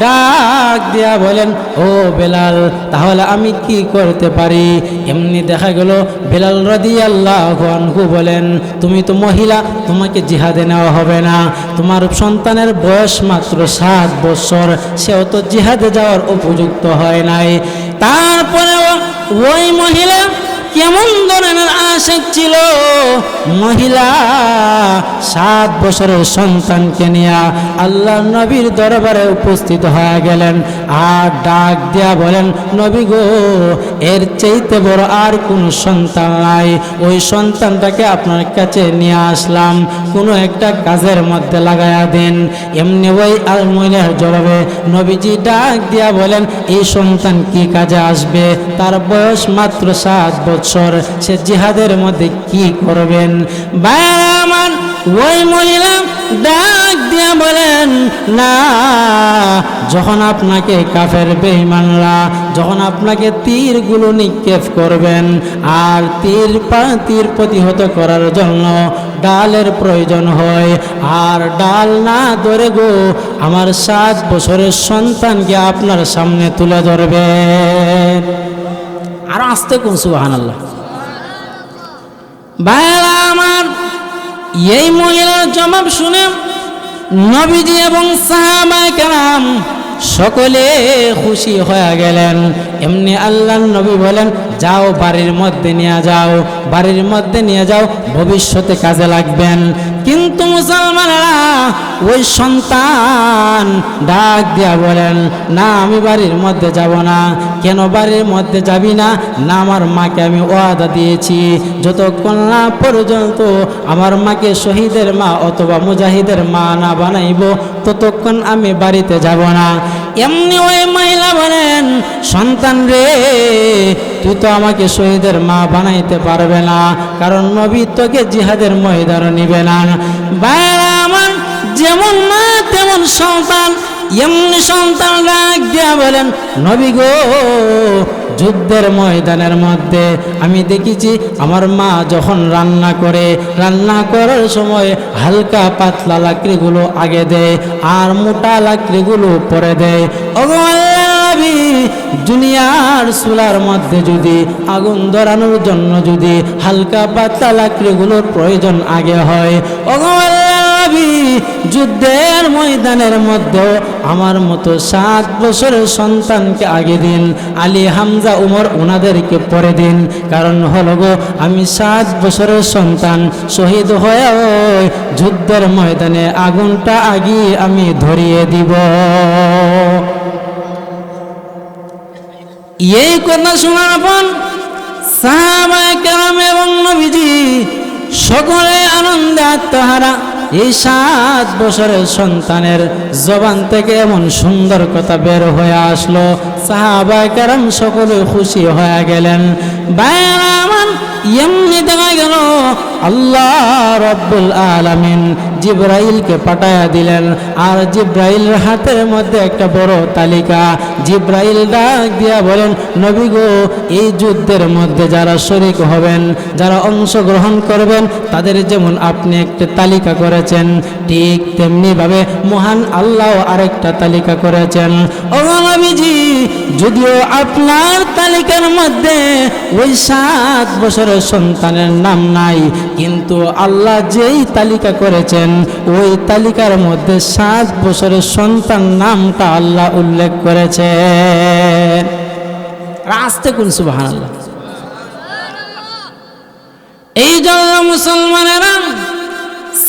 ডাক দিয়া বলেন, ও বেলাল, তাহলে আমি কি করতে পারি? এমনি দেখা গেল বেলাল রাদিয়াল্লাহু আনহু বলেন, তুমি তো মহিলা, তোমাকে জিহাদে নেওয়া হবে না, তোমার সন্তানের বয়স মাত্র 7 বছর, সেও তো জিহাদে যাওয়ার উপযুক্ত হয় নাই। তারপরেও ওই মহিলা কেমন ধরনের আশা ছিল, মহিলা 7 বছরের সন্তানকে নিয়ে আল্লাহ নবীর দরবারে উপস্থিত হয়ে গেলেন, আর ডাক দিয়া বলেন, নবী গো, এর চাইতে বড় আর কোনো সন্তান নাই, ওই সন্তানটাকে আপনার কাছে নিয়ে আসলাম, কোনো একটা কাজের মধ্যে লাগায়া দেন। এমনি ওই আর মহিলার জবাবে নবীজি ডাক দিয়া বলেন, এই সন্তান কি কাজে আসবে? তার বয়স মাত্র 7 বছর, সে জিহাদের মধ্যে কি করবেন? বায়ামান ওই মহিলা ডাক দিয়া বলেন, না, যখন আপনাকে কাফের বেঈমানরা যখন আপনাকে তীরগুলো নিক্ষেপ করবেন, আর তীর প্রতিহত করার জন্য ডালের প্রয়োজন হয়, আর ডাল না ধরে গো আমার 7 বছরের সন্তানকে আপনার সামনে তুলে ধরবেন। আর আস্তে কোন সুবহানাল্লাহ। ভাইরা আমার, এই মহিলার জবাব শুনে নবীজি এবং সাহাবায়ে কেরাম সকলে খুশি হয়ে গেলেন। এমনি আল্লাহর নবী বলেন, যাও বাড়ির মধ্যে নিয়ে যাও, বাড়ির মধ্যে নিয়ে যাও, ভবিষ্যতে কাজে লাগবেন। কিন্তু মুসলমানেরা ওই সন্তান ডাক দিয়া বলেন, না, আমি বাড়ির মধ্যে যাব না। কেন বাড়ির মধ্যে যাবি না? না, আমার মাকে আমি ওয়াদা দিয়েছি, যতক্ষণ না পর্যন্ত আমার মাকে শহীদের মা অথবা মুজাহিদের মা না বানাইব, ততক্ষণ আমি বাড়িতে যাব না। এমনি ওই মহিলা বলেন, সন্তান রে, তুই তো আমাকে শহীদের মা বানাইতে পারবে না, কারণ নবী তোকে জিহাদের ময়দানে নিবে না। বাইরে আমার, যেমন মা তেমন সন্তান। এমনি সন্তান ডাক দিয়া বলেন, নবী গো, যুদ্ধের ময়দানের মধ্যে আমি দেখেছি আমার মা যখন রান্না করে, রান্না করার সময় হালকা পাতলা লাকড়িগুলো আগে দেয় আর মোটা লাকড়িগুলো পরে দেয়। ওগো আল্লাহর নবী, দুনিয়ার চুলার মধ্যে যদি আগুন ধরানোর জন্য যদি হালকা পাতলা লাকড়িগুলোর প্রয়োজন আগে হয়, ওগো আল্লাহর নবী, যুদ্ধের ময়দানের মধ্যে আমার মতো 7 বছরের সন্তানকে আগে দিন, আলী, হামজা, উমর ওনাদেরকে পরে দিন। কারণ হলো গো, আমি 7 বছরের সন্তান, শহীদ হয়ে যুদ্ধের ময়দানে আগুনটা আগে আমি ধরিয়ে দিব। এই কথা শোনার পর সাহাবায়ে কেরাম এবং নবীজি সকলে আনন্দে আত্মহারা। এই 7 বছরের সন্তানের জবান থেকে এমন সুন্দর কথা বের হয়ে আসলো, সাহাবায়ে কেরাম সকলে খুশি হয়ে গেলেন। ভাইরা আমার, এমনি দেখা গেল আল্লাহ রব্বুল আলামিন জিবরাইলকে পাঠায়া দিলেন। আর জিবরাইলের হাতের মধ্যে একটা বড় তালিকা। জিবরাইল ডাক দিয়া বলেন, নবী গো, এই যুদ্ধের মধ্যে যারা শরীক হবেন, যারা অংশগ্রহণ করবেন, তাদের যেমন আপনি একটা তালিকা করেছেন, ঠিক তেমনি ভাবে মহান আল্লাহ আরেকটা তালিকা করেছেন। ও নবীজি, যদিও আপনার তালিকার মধ্যে ওই 7 বছরের সন্তানের নাম নাই, কিন্তু আল্লাহ যেই তালিকা করেছেন ওই তালিকার মধ্যে 7 বছরের সন্তান নামটা আল্লাহ উল্লেখ করেছে। আস্তে কোন সুবহানাল্লাহ। এই জন্য মুসলমানেরা,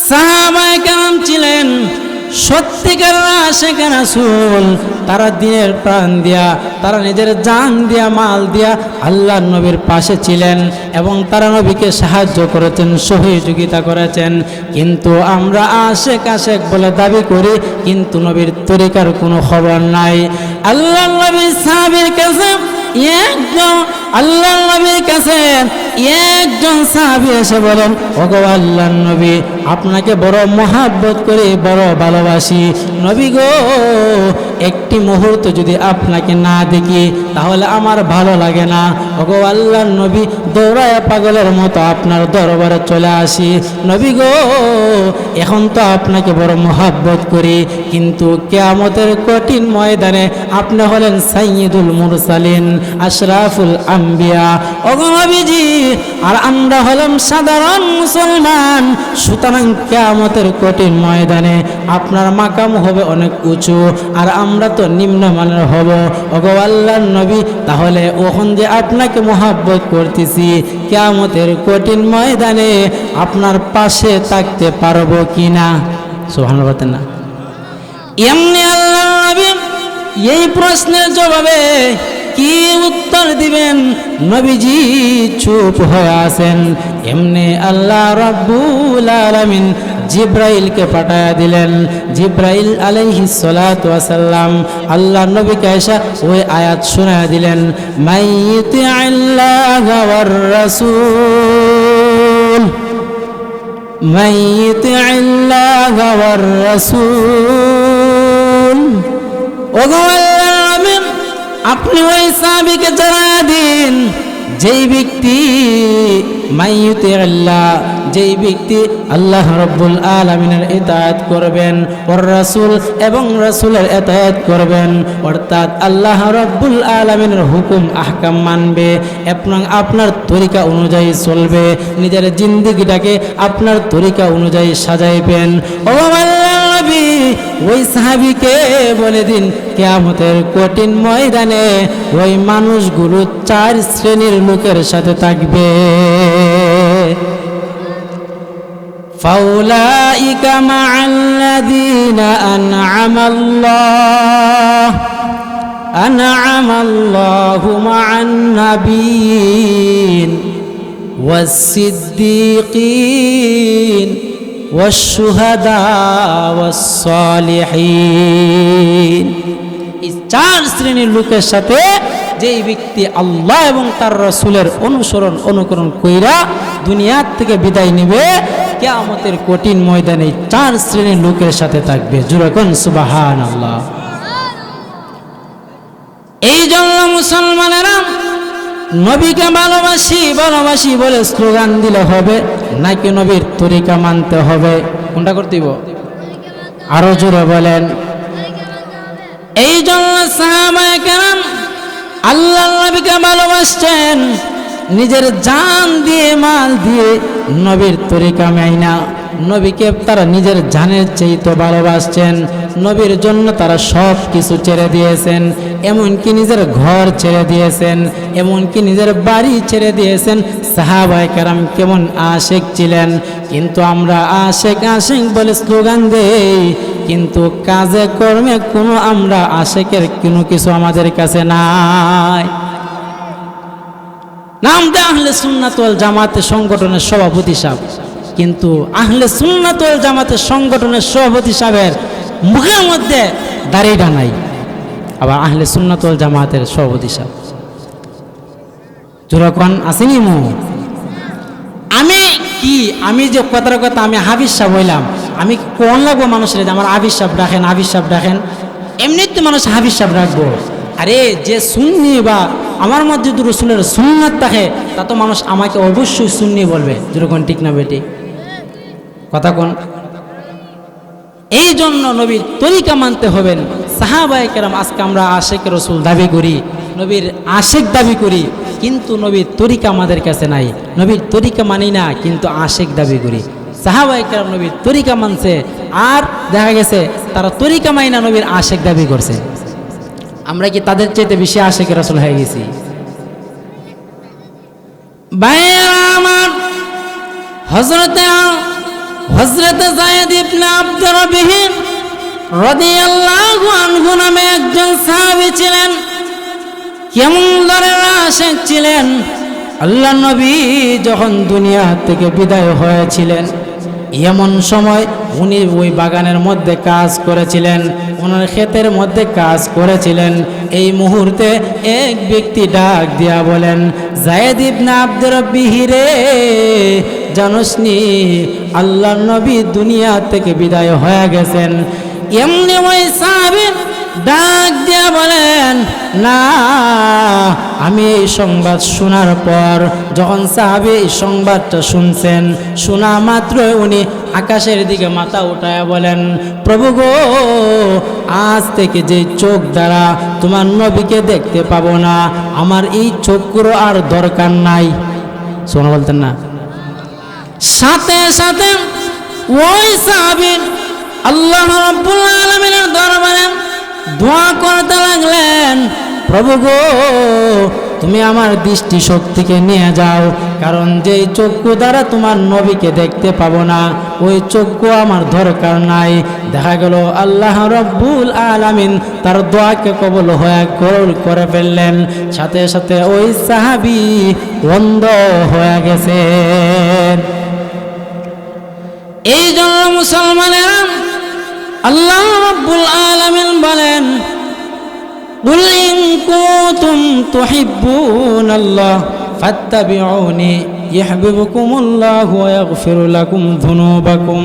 সাহাবায়ে কেরাম ছিলেন সত্যিকার আশিকে রাসূল। তারা দিনের প্রাণ দিয়া, তারা নিজের জান দিয়া, মাল দিয়া আল্লাহর নবীর পাশে ছিলেন এবং তারা নবীকে সাহায্য করেছেন, সহযোগিতা করেছেন। কিন্তু আমরা আশেক বলে দাবি করি, কিন্তু নবীর তরিকার কোনো খবর নাই। আল্লাহর নবীর সাহাবীর কাছে একজন সাহাবী এসে বলেন, ওগো আল্লাহর নবী, আপনাকে বড় মহাব্বত করি, বড় ভালোবাসি। নবী গো, একটি মুহূর্ত যদি আপনাকে না দেখি তাহলে আমার ভালো লাগে না। ওগো আল্লাহর নবী, দৌড়ায় পাগলের মতো আপনার দরবারে চলে আসি। নবী গো, এখন তো আপনাকে বড় মহাব্বত করি, কিন্তু কিয়ামতের কঠিন ময়দানে আপনি হলেন সাইয়্যিদুল মুরসালিন, আশরাফুল আম্বিয়া। ওগো নবীজি, আর আমরা হলাম সাধারণ মুসলমান, সুতরাং কিয়ামতের কঠিন ময়দানে আপনার মাকাম হবে অনেক উঁচু, আর আমরা তো নিম্নমানের হব। ওগো আল্লাহর নবী, তাহলে ওখান যে আপনাকে মহাব্বত করতেছি, কিয়ামতের কঠিন ময়দানে আপনার পাশে থাকতে পারবো কিনা? সুবহানাল্লাহ না। এমনি আল্লাহর নবী এই প্রশ্নের জবাবে কি উত্তর দিবেন? নবীজি চুপ হয়ে আছেন। এমনি আল্লাহ রাব্বুল আলামিন জিব্রাইলকে পাঠায়া দিলেন। জিব্রাইল আলাইহিস সালাতু ওয়াস সালাম আল্লাহ নবীকে এসে ওই আয়াত শোনায়া দিলেন, মাইয়িতিল্লাহি ওয়ার রাসূল, মাইয়িতিল্লাহি ওয়ার রাসূল। ওগো আল্লাহর নবী, আপনি ওই সাহাবীকে জানায়া দিন, যেই ব্যক্তি মাইয়িতে আল্লাহ, যেই ব্যক্তি আল্লাহ রাব্বুল আলামিনের ইতাআত করবেন, ওর রাসূল এবং রাসূলের ইতাআত করবেন, অর্থাৎ আল্লাহ রাব্বুল আলামিনের হুকুম আহকাম মানবে এবং আপনার তরিকা অনুযায়ী চলবে, নিজের জিন্দেগিটাকে আপনার তরিকা অনুযায়ী সাজাইবেন। ও আল্লাহর নবী, ওই সাহাবীকে বলে দিন, কিয়ামতের কঠিন ময়দানে ওই মানুষগুলো 4 শ্রেণীর লোকের সাথে থাকবে। ফাউলাইকা মা'আল্লাযীনা আন'আমাল্লাহু মা'আন নাবিয়্যিন ওয়াস-সিদ্দীকীন ওয়াশ-শুহাদা ওয়াস-সালিহিন। এই 4 শ্রেণীর লোকের সাথে যেই ব্যক্তি আল্লাহ এবং তার রাসূলের অনুকরণ কইরা দুনিয়ার থেকে বিদায় নেবে, কিয়ামতের কঠিন ময়দানে 4 শ্রেণীর লোকের সাথে থাকবে। জোরে কোন সুবহানাল্লাহ। এই জন্য মুসলমানেরা নবীকে ভালোবাসি বলে স্লোগান দিলে হবে নাকি নবীর তরিকা মানতে হবে? কোনটা করতে দিব? আরো জোরে বলেন। এই জন্য সাহাবায়ে কেরাম আল্লাহর নবীকে ভালোবাসতেন, নিজের জান দিয়ে, মাল দিয়ে নবীর তরিকা মাইনা নবীকে তারা নিজের জানের চাইতে ভালোবাসছেন। নবীর জন্য তারা সব কিছু ছেড়ে দিয়েছেন, এমনকি নিজের ঘর ছেড়ে দিয়েছেন, এমনকি নিজের বাড়ি ছেড়ে দিয়েছেন। সাহাবায়ে কেরাম কেমন আশিক ছিলেন, কিন্তু আমরা আশিক বলে স্লোগান দেই, কিন্তু কাজে কর্মে কোনো আমরা আশিকের কোনো কিছু আমাদের কাছে নাই। নাম দে আহলে সুন্নাত ওয়াল জামাতের সংগঠনের সভাপতি সাহেব, কিন্তু আহলে সুন্নাত ওয়াল জামাতের সংগঠনের সভাপতি সাহেবের মুখের মধ্যে দাড়িটা নাই। আবার আহলে সুন্নাত ওয়াল জামাতের সভাপতি সাহেব যেরকম আসেনি মু আমি যে কথার কথা আমি হাফিজ সাহেব হইলাম, আমি কোন লাগবো মানুষের যে আমার হাফিজ সাহেব ডাকেন, হাফিজ সাহেব ডাকেন, এমনি তো মানুষ হাফিজ সাহেব রাখবো। আরে যে সুন্নি বা আমার মধ্যে যদি রসুলের সুন্নাত থাকে তা তো মানুষ আমাকে অবশ্যই সুন্নি বলবে, যেরকম ঠিক না বেটি কথা কোন। এই জন্য নবীর তরিকা মানতে হবেন। সাহাবায়ে কেরাম, আজকে আমরা আশেক রসুল দাবি করি, নবীর আশেক দাবি করি, কিন্তু নবীর তরিকা আমাদের কাছে নাই। নবীর তরিকা মানি না, কিন্তু আশেক দাবি করি। সাহাবায়ে কেরাম নবীর তরিকা মানছে, আর দেখা গেছে তারা তরিকা মানি না, নবীর আশেক দাবি করছে। আমরা কি তাদের চাইতে বেশি আশেক রসুল হয়ে গেছি? ভাইয়েরা আমার, হযরতে যায়েদ ইবনে আব্দুর রাবিহি রাদিয়াল্লাহু আনহু নামে একজন সাহাবী ছিলেন। কেমন ধরনের আশেক ছিলেন! আল্লাহ নবী যখন দুনিয়া থেকে বিদায় হয়েছিলেন, এমন সময় উনি ওই বাগানের মধ্যে কাজ করেছিলেন, ওনার ক্ষেতের মধ্যে কাজ করেছিলেন। এই মুহূর্তে এক ব্যক্তি ডাক দিয়া বলেন, যায়েদ ইবনে আব্দুর রাবিহি রে, জানোসনি আল্লাহ নবী দুনিয়া থেকে বিদায় হয়ে গেছেন। এমনি ওই সাহাবী ডাক দিয়া বলেন, না, আমি এই সংবাদ শোনার পর, যখন সাহাবী এই সংবাদটা শুনছেন, শোনা মাত্র উনি আকাশের দিকে মাথা উঠায় বলেন, প্রভু গো, আজ থেকে যে চোখ দ্বারা তোমার নবীকে দেখতে পাবো না, আমার এই চোখগুলো আর দরকার নাই। শোনা বলতেন না? সাথে সাথে ওই সাহাবী আল্লাহ রাব্বুল আলামিনের দরবারে দোয়া করতে লাগলেন, প্রভু গো, তুমি আমার দৃষ্টি শক্তিকে নিয়ে যাও, কারণ যেই চক্ষু দ্বারা তোমার নবীকে দেখতে পাবো না, ওই চক্ষু আমার দরকার নাই। দেখা গেল আল্লাহ রাব্বুল আলামিন তার দোয়াকে কবুল করে ফেললেন। সাথে সাথে ওই সাহাবী অন্ধ হয়ে গেছেন। এই জন্য মুসলমানেরা, আল্লাহ রাব্বুল আলামিন বলেন, কুল ইন কুনতুম তুহিব্বুনাল্লাহ ফাত্তাবিউনি ইউহিব্বুকুমুল্লাহু ওয়া ইয়াগফির লাকুম যুনুবাকুম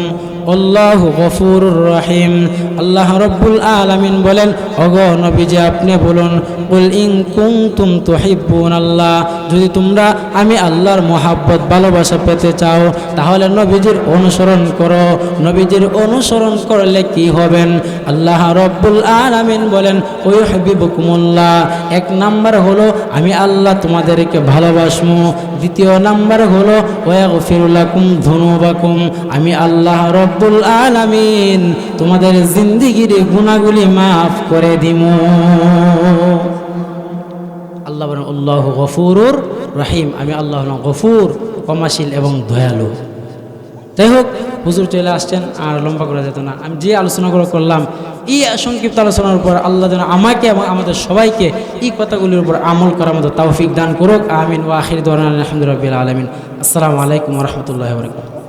আল্লাহু গফুরুর রহিম। আল্লাহ রাব্বুল আলামিন বলেন, ওগো নবীজি আপনি বলুন, কুল ইন কুনতুম তুহিব্বুনাল্লাহ, যদি তোমরা আমি আল্লাহর মহব্বত ভালোবাসা পেতে চাও, তাহলে নবীজির অনুসরণ করো। নবীজির অনুসরণ করলে কি হবেন? আল্লাহ রাব্বুল আলামিন বলেন, ইউহিব্বুকুমুল্লাহ, এক নাম্বার হলো আমি আল্লাহ তোমাদেরকে ভালোবাসবো। দ্বিতীয় নাম্বার হলো ওয়া ইয়াগফির লাকুম যুনুবাকুম, আমি আল্লাহ রব্বুল আলামিন তোমাদের জিন্দেগির গুনাহগুলি মাফ করে দিমু। আল্লাহ বলেন আল্লাহু গফুরুর রহিম, আমি আল্লাহ হলাম গফুর, ক্ষমাশীল এবং দয়ালু। যাই হোক, হুজুর চলে আসছেন, আর লম্বা করা যেত না। আমি যে আলোচনাগুলো করলাম, এই সংক্ষিপ্ত আলোচনার উপর আল্লাহ যেন আমাকে এবং আমাদের সবাইকে এই কথাগুলির উপর আমল করার মতো তৌফিক দান করুক। আমিন ওয়া আখির দাওয়ানা আলহামদুলিল্লাহি রাব্বিল আলামিন। আসসালামু আলাইকুম ওয়া রাহমাতুল্লাহি ওয়া বারাকাতুহু।